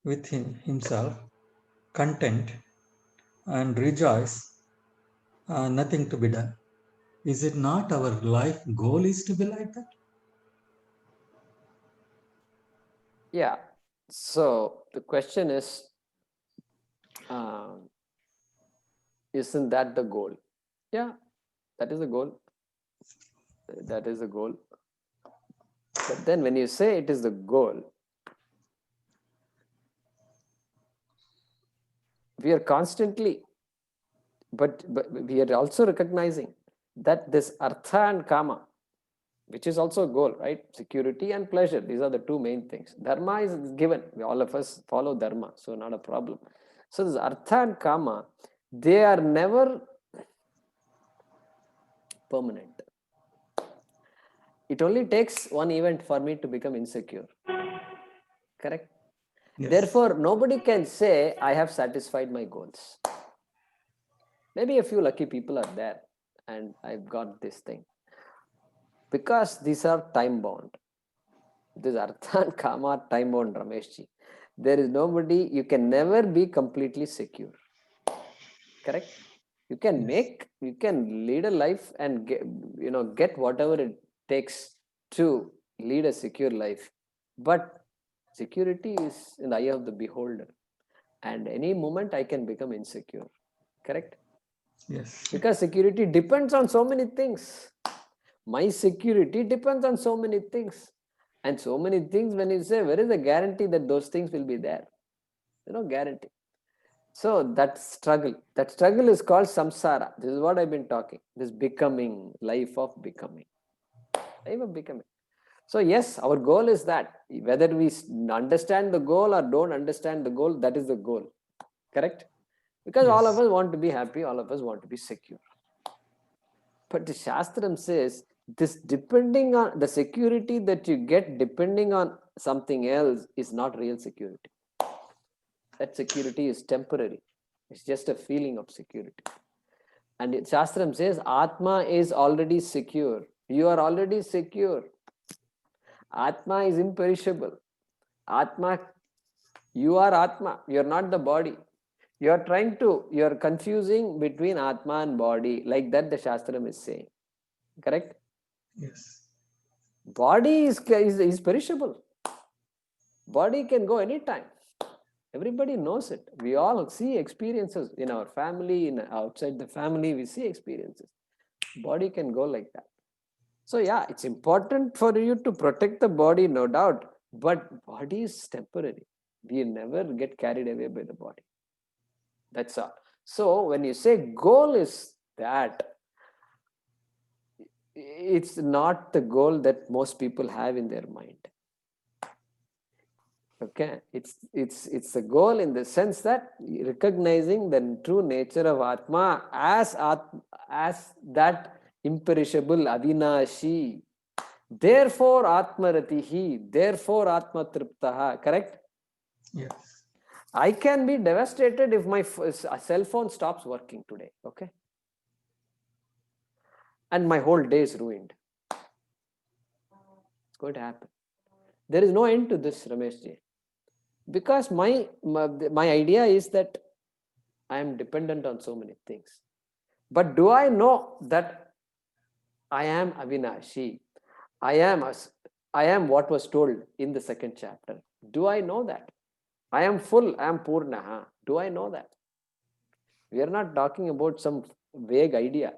with himself, content, and rejoice, nothing to be done. Is it not our life goal is to be like that? Yeah. So the question is, um, isn't that the goal? Yeah, that is the goal. That is the goal. But then when you say it is the goal, we are constantly, but we are also recognizing that this artha and kama, which is also a goal, right? Security and pleasure. These are the two main things. Dharma is given. All of us follow dharma, so not a problem. So this artha and kama, they are never permanent. It only takes one event for me to become insecure. Correct? Yes. Therefore, nobody can say, I have satisfied my goals. Maybe a few lucky people are there and I've got this thing. Because these are time bound. This Artha and Kama are time bound, Rameshji. There is nobody, you can never be completely secure. Correct? You can Yes. you can lead a life and get whatever it takes to lead a secure life. But security is in the eye of the beholder. And any moment I can become insecure. Correct? Yes. Because security depends on so many things. My security depends on so many things. And so many things, when you say, where is the guarantee that those things will be there? Guarantee. So that struggle is called samsara. This is what I've been talking. This becoming, life of becoming. Life of becoming. So yes, our goal is that. Whether we understand the goal or don't understand the goal, that is the goal. Correct? Because all of Yes. us want to be happy, all of us want to be secure. But the Shastram says this depending on the security that you get depending on something else is not real security. That security is temporary. It's just a feeling of security. And Shastram says Atma is already secure. You are already secure. Atma is imperishable. Atma, you are Atma. You are not the body. You are confusing between Atma and body. Like that the Shastram is saying. Correct? Yes. Body is perishable. Body can go anytime. Everybody knows it. We all see experiences in our family, in outside the family, we see experiences. Body can go like that. So yeah, it's important for you to protect the body, no doubt. But body is temporary. We never get carried away by the body. That's all. So when you say goal is that, it's not the goal that most people have in their mind. Okay, it's a goal in the sense that recognizing the true nature of Atma as that imperishable Avinashi. Therefore Atmaratihi, therefore Atma Triptaha. Correct? Yes. I can be devastated if my cell phone stops working today. Okay, and my whole day is ruined. It's going to happen. There is no end to this, Rameshji, because my idea is that I am dependent on so many things. But do I know that I am Avinashi? I am what was told in the second chapter. Do I know that? I am full, I am Purnaha. Do I know that? We are not talking about some vague idea,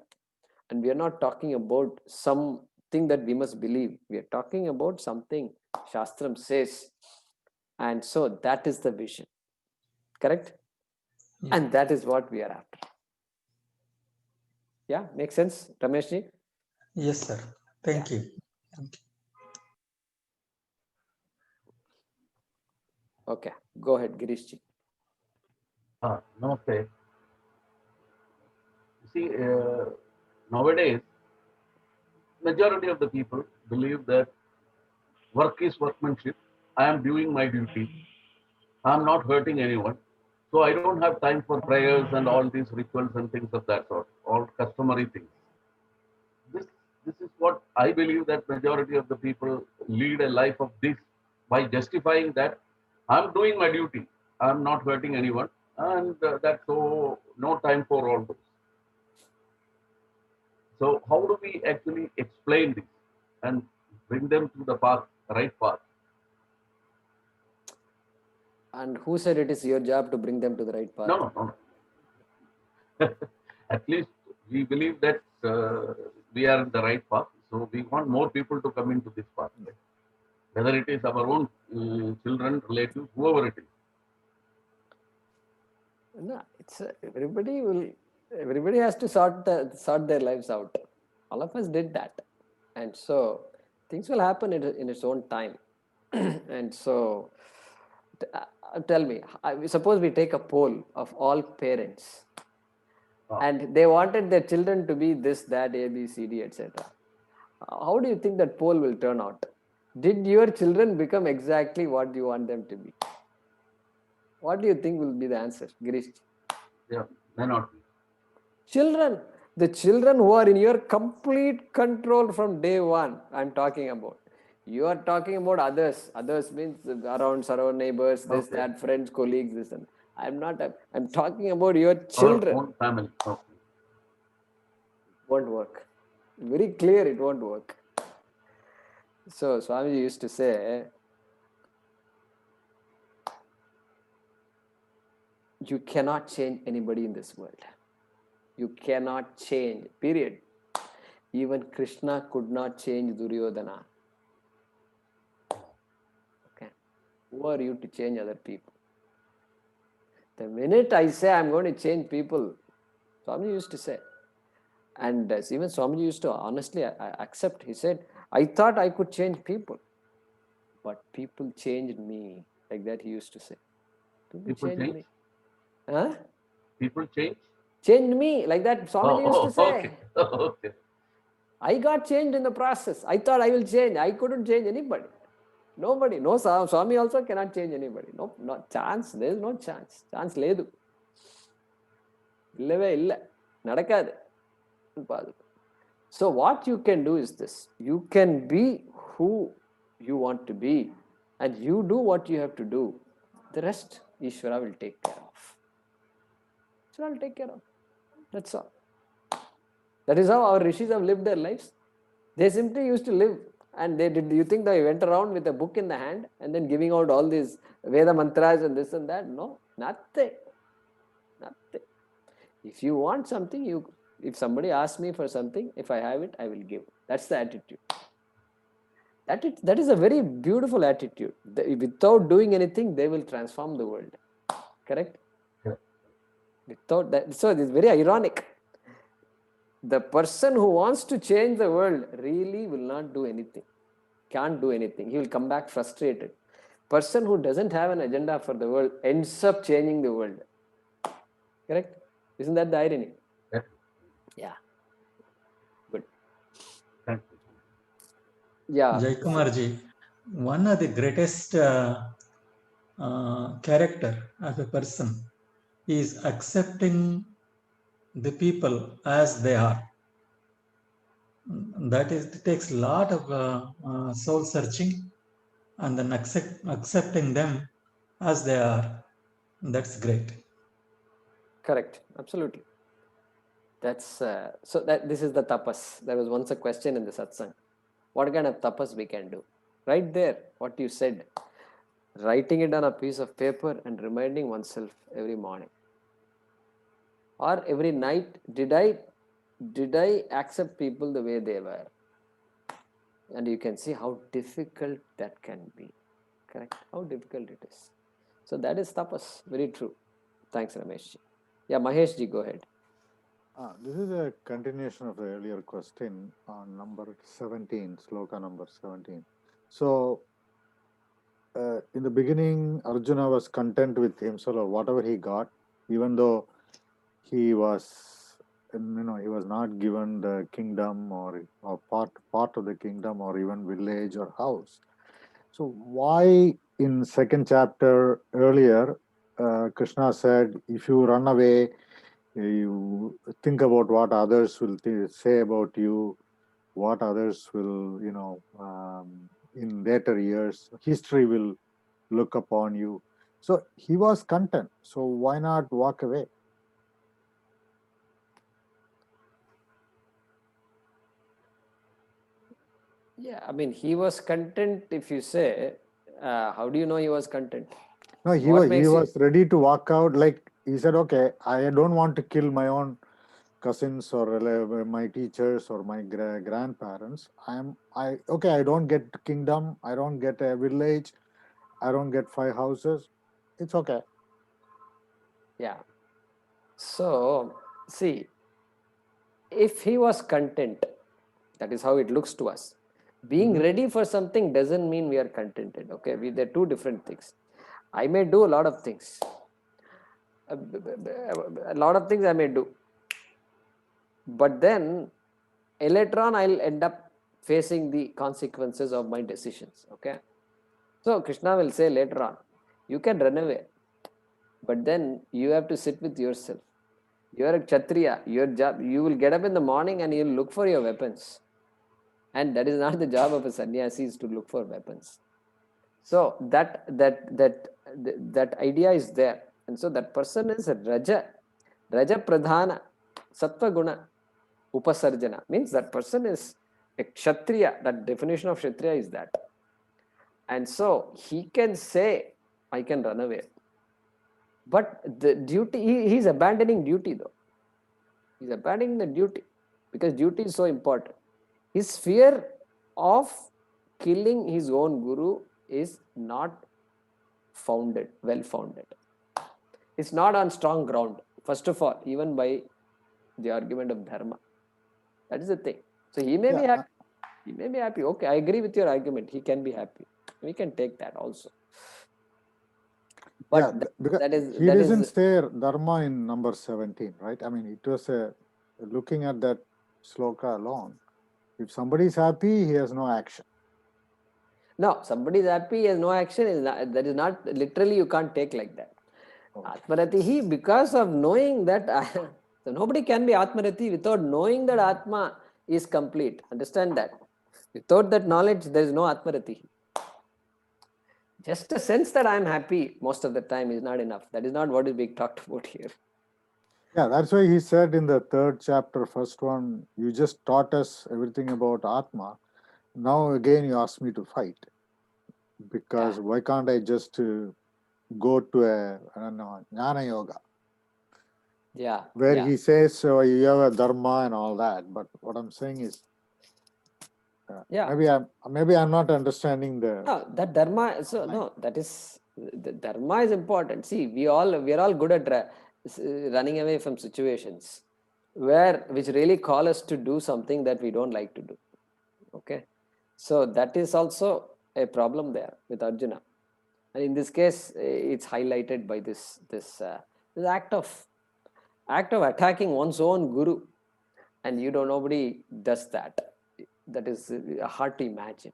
and we are not talking about something that we must believe. We are talking about something Shastram says. And so that is the vision. Correct? Yeah. And that is what we are after. Yeah, makes sense, Rameshji? Yes, sir. Yeah. Thank you. Thank you. Okay. Go ahead, Girishji. Namaste. See, nowadays, majority of the people believe that work is workmanship. I am doing my duty. I am not hurting anyone. So I don't have time for prayers and all these rituals and things of that sort, all customary things. This, this is what I believe that majority of the people lead a life of this by justifying that I'm doing my duty. I'm not hurting anyone, and that's so no time for all this. So how do we actually explain this and bring them to the path, right path? And who said it is your job to bring them to the right path? No, no, no, no. At least we believe that we are in the right path. So we want more people to come into this path. Right? Whether it is our own children, relatives, whoever it is. No, it's everybody has to sort their lives out. All of us did that, and so things will happen in its own time. And so, tell me, suppose we take a poll of all parents, and they wanted their children to be this, that, A, B, C, D, etc. How do you think that poll will turn out? Did your children become exactly what you want them to be? What do you think will be the answer, Girish? Yeah, may not be. Children, the children who are in your complete control from day one, I'm talking about. You are talking about others. Others means surround neighbors, this, Okay. that, friends, colleagues, this and I'm talking about your Our children. own family. Okay. Won't work. Very clear it won't work. So Swamiji used to say, you cannot change anybody in this world. You cannot change, period. Even Krishna could not change Duryodhana. Okay. Who are you to change other people? The minute I say I'm going to change people, Swamiji used to say, and even Swamiji used to honestly accept, he said, I thought I could change people, but people changed me. Like that he used to say. People changed change? me. Huh? People change? Changed me. Like that Swamiji used to say. Okay. Okay. I got changed in the process. I thought I will change. I couldn't change anybody. Nobody. No, Swami also cannot change anybody. No, not chance. There is no chance. Chance ledu. இல்லவே இல்லை நடக்காது. So what you can do is this. You can be who you want to be, and you do what you have to do. The rest, Ishvara will take care of. Ishvara will take care of. That's all. That is how our rishis have lived their lives. They simply used to live, and they did. You think they went around with a book in the hand and then giving out all these Veda mantras and this and that? No, nothing. Nothing. If you want something, if somebody asks me for something, if I have it, I will give. That's the attitude. That is a very beautiful attitude. Without doing anything, they will transform the world. Correct? Yeah. Without that, so it's very ironic. The person who wants to change the world really will not do anything. Can't do anything. He will come back frustrated. Person who doesn't have an agenda for the world ends up changing the world. Correct? Isn't that the irony? Yeah. Yeah. Good. Thank you. Yeah. Jai Kumarji, one of the greatest character of a person is accepting the people as they are. That is, it takes a lot of soul searching and then accepting them as they are. That's great. Correct. Absolutely. That's so that this is the tapas. There was once a question in the satsang. What kind of tapas we can do? Right there, what you said. Writing it on a piece of paper and reminding oneself every morning. Or every night, did I accept people the way they were? And you can see how difficult that can be. Correct? How difficult it is. So that is tapas. Very true. Thanks, Rameshji. Yeah, Maheshji, go ahead. This is a continuation of the earlier question on number 17, sloka number 17. So, in the beginning, Arjuna was content with himself or whatever he got, even though he was, he was not given the kingdom or part of the kingdom or even village or house. So, why in second chapter earlier, Krishna said, if you run away, you think about what others will say about you, what others will, in later years, history will look upon you. So he was content. So why not walk away? Yeah, I mean, he was content. If you say, how do you know he was content? No, he What was makes you? ready to walk out. Like he said, okay, I don't want to kill my own cousins or my teachers or my grandparents. I don't get kingdom. I don't get a village. I don't get 5 houses. It's okay. Yeah. So see, if he was content, that is how it looks to us. Being ready for something doesn't mean we are contented. Okay, they're two different things. I may do a lot of things. A lot of things I may do, but then later on I'll end up facing the consequences of my decisions. Okay, so Krishna will say later on, you can run away, but then you have to sit with yourself. You are a Kshatriya. Your job, you will get up in the morning and you'll look for your weapons. And that is not the job of a sannyasi, is to look for weapons. So that idea is there. And so that person is a Raja Pradhana, Sattva Guna, Upasarjana. Means that person is a Kshatriya. That definition of Kshatriya is that. And so he can say, I can run away. But the duty, he's abandoning duty though. He's abandoning the duty because duty is so important. His fear of killing his own guru is not founded, well founded. It's not on strong ground, first of all, even by the argument of dharma. That is the thing. So he may be happy. He may be happy. Okay, I agree with your argument. He can be happy. We can take that also. But because he doesn't say dharma in number 17, right? I mean, it was looking at that sloka alone. If somebody is happy, he has no action. No, somebody is happy, he has no action. Is not, that is not literally, you can't take like that. Atmaratihi, because of knowing that, so nobody can be Atmarati without knowing that Atma is complete. Understand that. Without that knowledge, there is no Atmarati. Just a sense that I am happy most of the time is not enough. That is not what is being talked about here. Yeah, that's why he said in the 3rd chapter, first one, you just taught us everything about Atma. Now again, you ask me to fight. Because why can't I just go to I don't know, Jnana Yoga? Yeah. Where he says you have a dharma and all that. But what I'm saying is, maybe I'm not understanding the. No, that dharma. So no, that is the dharma is important. See, we are all good at running away from situations which really call us to do something that we don't like to do. Okay, so that is also a problem there with Arjuna, and in this case, it's highlighted by this act of attacking one's own guru, and nobody does that. That is hard to imagine.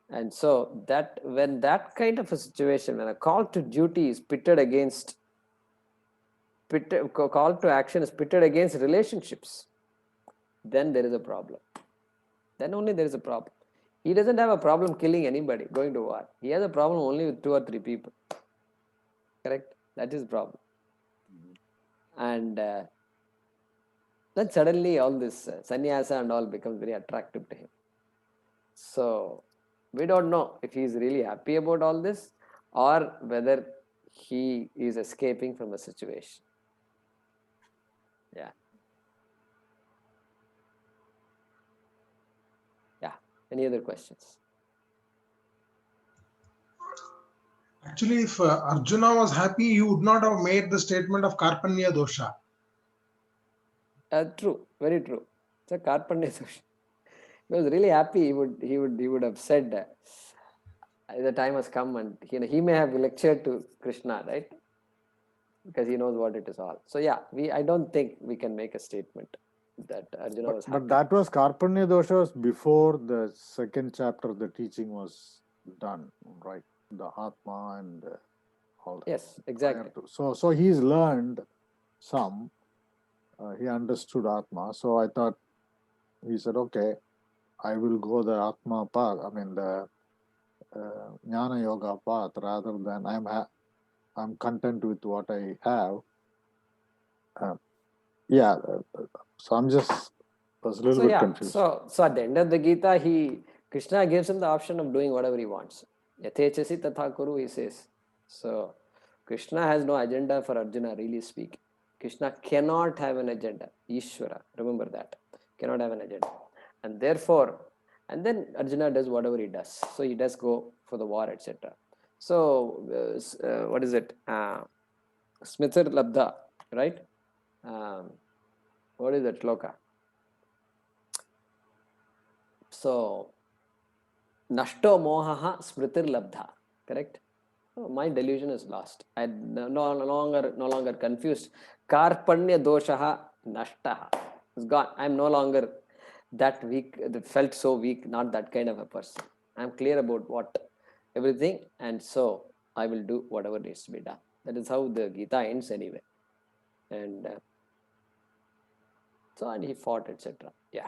And so that when that kind of a situation, when a call to duty is call to action is pitted against relationships, then there is a problem. Then only there is a problem. He doesn't have a problem killing anybody, going to war. He has a problem only with 2 or 3 people. Correct? That is the problem. And then suddenly all this sannyasa and all becomes very attractive to him. So we don't know if he is really happy about all this or whether he is escaping from a situation. Yeah. Yeah. Any other questions? Actually, if Arjuna was happy, he would not have made the statement of Karpanya dosha. True, very true. It's a Karpanya dosha. He was really happy. He would have said, the time has come, and he may have lectured to Krishna, right? Because he knows what it is all. So yeah, I don't think we can make a statement that Arjuna was happy. But that was Karpanya dosha was before the 2nd chapter. The teaching was done, right? The Atma and all that. Yes, exactly. So he's learned some. He understood Atma. So I thought he said, okay, I will go the Atma path. I mean the Jnana Yoga path rather than I'm content with what I have. Yeah, so I'm just was a little So bit yeah, confused. so at the end of the Gita, Krishna gives him the option of doing whatever he wants. Yathechasi tatha kuru, he says. So Krishna has no agenda for Arjuna, really speak. Krishna cannot have an agenda. Ishvara, remember that. Cannot have an agenda. And therefore, and then Arjuna does whatever he does. So he does go for the war, etc. So what is it? Smrtir Labdha, right? What is that shloka? So Nashto mohaha smritir labdha, correct? Oh, my delusion is lost. I no longer confused. Karpanya doshaha nashtaha. It's gone. I'm no longer that weak, felt so weak, not that kind of a person. I'm clear about what everything, and so I will do whatever needs to be done. That is how the Gita ends anyway. And so, and he fought, etc. Yeah.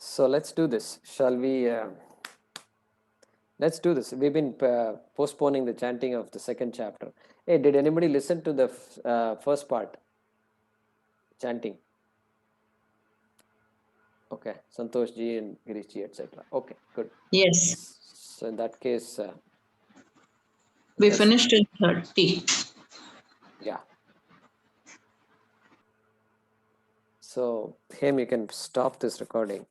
So let's do this. Shall we? Let's do this. We've been postponing the chanting of the second chapter. Hey, did anybody listen to the first part? Chanting. Okay, Santosh ji and Girish ji, etc. Okay, good. Yes, So in that case, we let's- finished in 30. yeah. So, Hem, you can stop this recording.